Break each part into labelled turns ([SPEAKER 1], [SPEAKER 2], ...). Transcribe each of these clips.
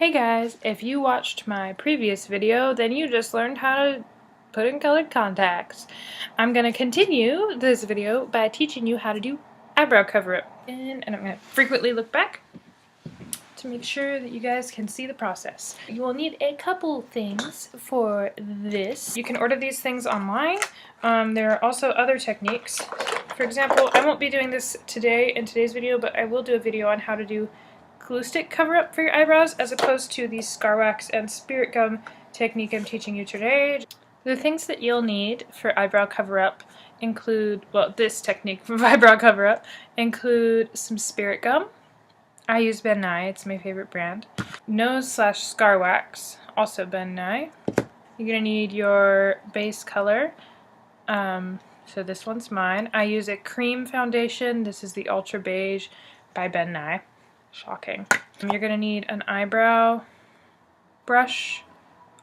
[SPEAKER 1] Hey guys, if you watched my previous video, then you just learned how to put in colored contacts. I'm going to continue this video by teaching you how to do eyebrow cover-up. And I'm going to frequently look back to make sure that you guys can see the process. You will need a couple things for this. You can order these things online. There are also other techniques. For example, I won't be doing this today in today's video, but I will do a video on how to do glue stick cover up for your eyebrows as opposed to the Scarwax and spirit gum technique I'm teaching you today. The things that you'll need for eyebrow cover up include, well, this technique for eyebrow cover up include some spirit gum. I use Ben Nye, it's my favorite brand. Nose/Scarwax, also Ben Nye. You're gonna need your base color. So this one's mine. I use a cream foundation. This is the Ultra Beige by Ben Nye. Shocking. You're going to need an eyebrow brush,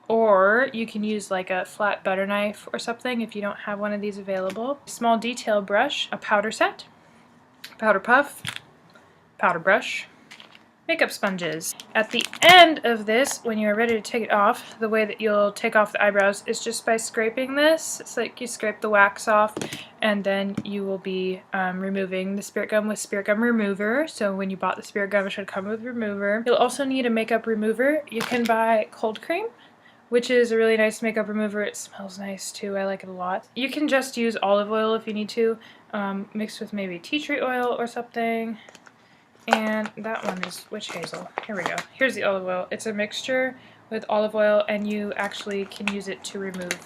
[SPEAKER 1] or you can use like a flat butter knife or something if you don't have one of these available. A small detail brush, a powder set, powder puff, powder brush, makeup sponges. At the end of this, when you're ready to take it off, the way that you'll take off the eyebrows is just by scraping this. It's like you scrape the wax off, and then you will be removing the spirit gum with spirit gum remover. So when you bought the spirit gum, it should come with remover. You'll also need a makeup remover. You can buy cold cream, which is a really nice makeup remover. It smells nice too. I like it a lot. You can just use olive oil if you need to, mixed with maybe tea tree oil or something. And that one is witch hazel. Here we go. Here's the olive oil. It's a mixture with olive oil, and you actually can use it to remove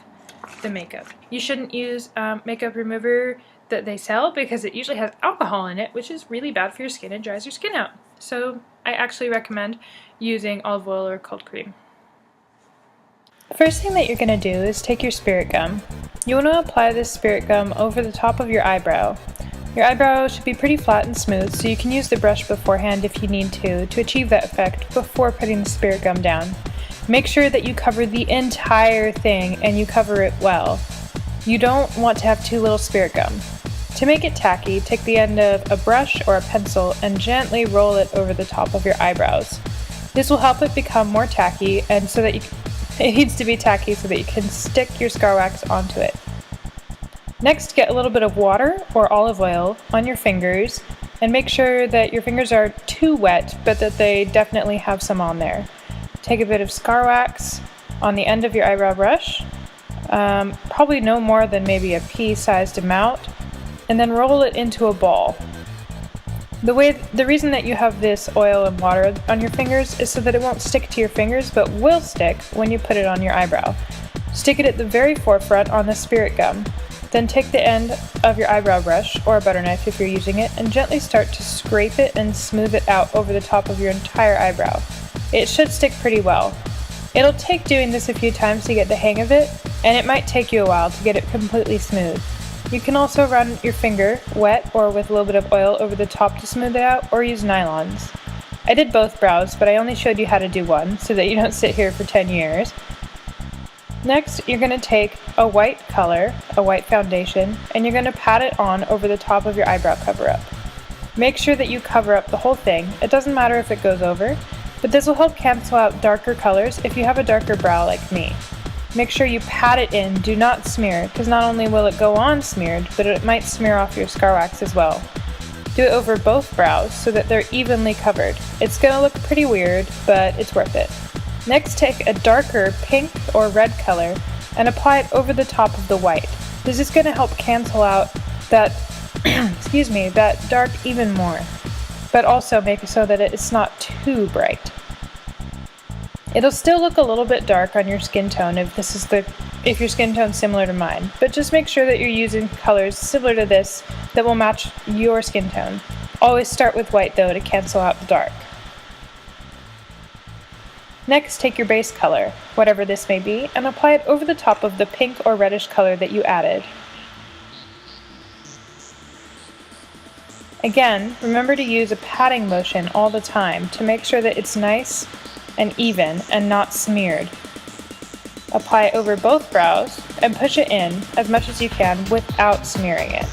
[SPEAKER 1] the makeup. You shouldn't use makeup remover that they sell because it usually has alcohol in it, which is really bad for your skin and dries your skin out. So I actually recommend using olive oil or cold cream. The first thing that you're going to do is take your spirit gum. You want to apply this spirit gum over the top of your eyebrow. Your eyebrow should be pretty flat and smooth, so you can use the brush beforehand if you need to achieve that effect before putting the spirit gum down. Make sure that you cover the entire thing and you cover it well. You don't want to have too little spirit gum. To make it tacky, take the end of a brush or a pencil and gently roll it over the top of your eyebrows. This will help it become more tacky, and so that it needs to be tacky so that you can stick your Scarwax onto it. Next, get a little bit of water or olive oil on your fingers and make sure that your fingers are too wet, but that they definitely have some on there. Take a bit of Scarwax on the end of your eyebrow brush, probably no more than maybe a pea-sized amount, and then roll it into a ball. The reason that you have this oil and water on your fingers is so that it won't stick to your fingers, but will stick when you put it on your eyebrow. Stick it at the very forefront on the spirit gum. Then take the end of your eyebrow brush, or a butter knife if you're using it, and gently start to scrape it and smooth it out over the top of your entire eyebrow. It should stick pretty well. It'll take doing this a few times to get the hang of it, and it might take you a while to get it completely smooth. You can also run your finger, wet or with a little bit of oil, over the top to smooth it out, or use nylons. I did both brows, but I only showed you how to do one, so that you don't sit here for 10 years. Next, you're going to take a white color, a white foundation, and you're going to pat it on over the top of your eyebrow cover-up. Make sure that you cover up the whole thing. It doesn't matter if it goes over, but this will help cancel out darker colors if you have a darker brow like me. Make sure you pat it in, do not smear, because not only will it go on smeared, but it might smear off your Scarwax as well. Do it over both brows so that they're evenly covered. It's going to look pretty weird, but it's worth it. Next, take a darker pink or red color and apply it over the top of the white. This is going to help cancel out that, that dark even more, but also make it so that it's not too bright. It'll still look a little bit dark on your skin tone if your skin tone's similar to mine, but just make sure that you're using colors similar to this that will match your skin tone. Always start with white though to cancel out the dark. Next, take your base color, whatever this may be, and apply it over the top of the pink or reddish color that you added. Again, remember to use a patting motion all the time to make sure that it's nice and even and not smeared. Apply it over both brows and push it in as much as you can without smearing it.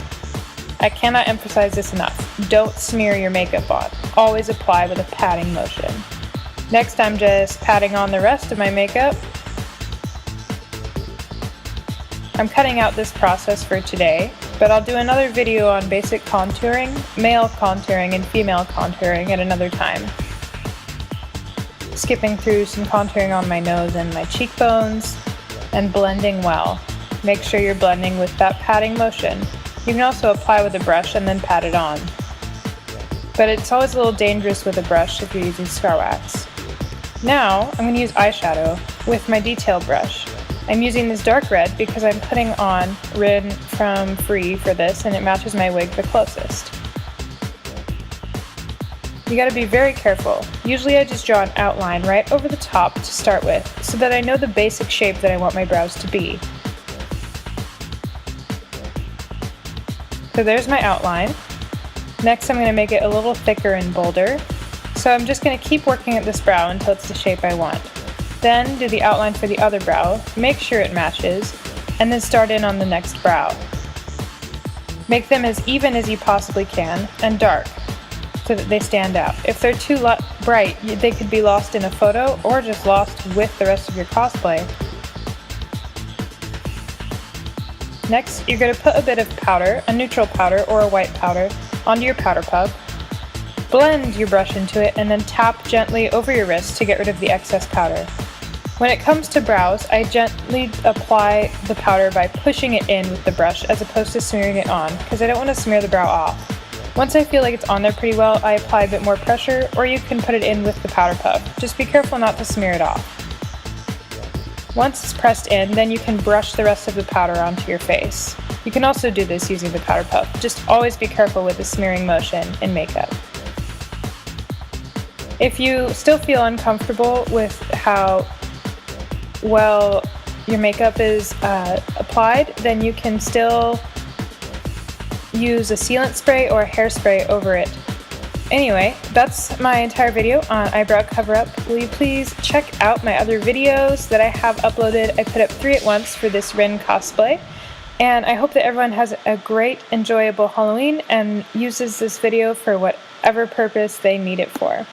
[SPEAKER 1] I cannot emphasize this enough. Don't smear your makeup on. Always apply with a patting motion. Next, I'm just patting on the rest of my makeup. I'm cutting out this process for today, but I'll do another video on basic contouring, male contouring, and female contouring at another time. Skipping through some contouring on my nose and my cheekbones, and blending well. Make sure you're blending with that patting motion. You can also apply with a brush and then pat it on. But it's always a little dangerous with a brush if you're using Scarwax. Now, I'm going to use eyeshadow with my detail brush. I'm using this dark red because I'm putting on Rin from Free for this, and it matches my wig the closest. You gotta be very careful. Usually I just draw an outline right over the top to start with, so that I know the basic shape that I want my brows to be. So there's my outline. Next I'm going to make it a little thicker and bolder. So I'm just going to keep working at this brow until it's the shape I want. Then do the outline for the other brow, make sure it matches, and then start in on the next brow. Make them as even as you possibly can, and dark, so that they stand out. If they're too bright, they could be lost in a photo, or just lost with the rest of your cosplay. Next, you're going to put a bit of powder, a neutral powder or a white powder, onto your powder puff. Blend your brush into it and then tap gently over your wrist to get rid of the excess powder. When it comes to brows, I gently apply the powder by pushing it in with the brush as opposed to smearing it on, because I don't want to smear the brow off. Once I feel like it's on there pretty well, I apply a bit more pressure, or you can put it in with the powder puff. Just be careful not to smear it off. Once it's pressed in, then you can brush the rest of the powder onto your face. You can also do this using the powder puff. Just always be careful with the smearing motion in makeup. If you still feel uncomfortable with how well your makeup is applied, then you can still use a sealant spray or a hairspray over it. Anyway, that's my entire video on eyebrow cover-up. Will you please check out my other videos that I have uploaded? I put up 3 at once for this Rin cosplay. And I hope that everyone has a great, enjoyable Halloween and uses this video for whatever purpose they need it for.